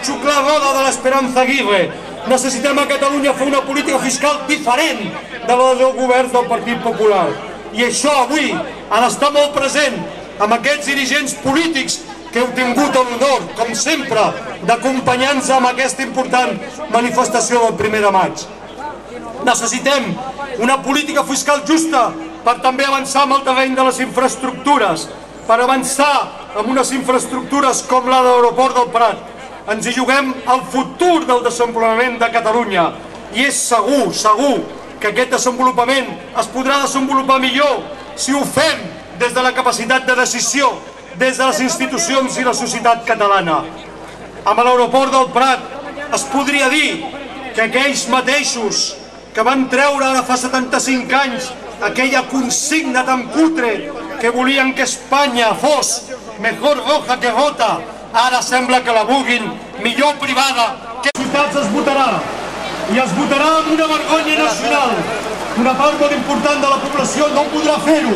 xuclar roda de l'Esperanza Aguirre. Necessitem a Catalunya fer una política fiscal diferent de la del govern del Partit Popular. I això avui ha d'estar molt present amb aquests dirigents polítics que heu tingut l'honor, com sempre, d'acompanyar-nos en aquesta important manifestació del 1 de maig. Necessitem una política fiscal justa per també avançar en el terreny de les infraestructures, per avançar en unes infraestructures com la de l'aeroport del Prat. Ens hi juguem el futur del desenvolupament de Catalunya i és segur, segur, que aquest desenvolupament es podrà desenvolupar millor si ho fem des de la capacitat de decisió, des de les institucions i la societat catalana. Amb l'aeroport del Prat es podria dir que aquells mateixos que van treure ara fa 75 anys aquella consigna tan cutre que volien que Espanya fos mejor roja que rota, ara sembla que la vulguin millor privada. Que ciutats es votarà, i es votarà amb una vergonya nacional. Una part molt important de la població no podrà fer-ho.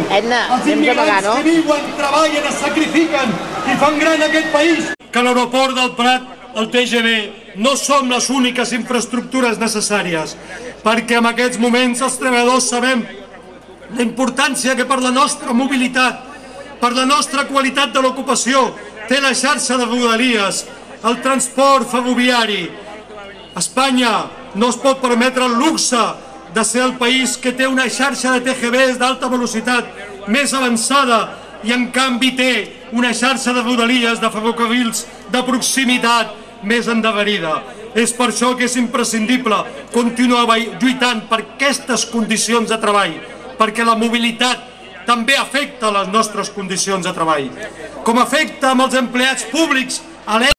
Els immigrants que viuen, treballen, es sacrifiquen i fan gran aquest país. Que l'aeroport del Prat, el TGV, no som les úniques infraestructures necessàries, perquè en aquests moments els treballadors sabem la importància que per la nostra mobilitat, per la nostra qualitat de l'ocupació, té la xarxa de rodalies, el transport ferroviari. Espanya no es pot permetre el luxe de ser el país que té una xarxa de TGVs d'alta velocitat més avançada i en canvi té una xarxa de rodalies, de ferrocarrils de proximitat més endarrerida. És per això que és imprescindible continuar lluitant per aquestes condicions de treball, perquè la mobilitat també afecta les nostres condicions de treball. Com afecta amb els empleats públics,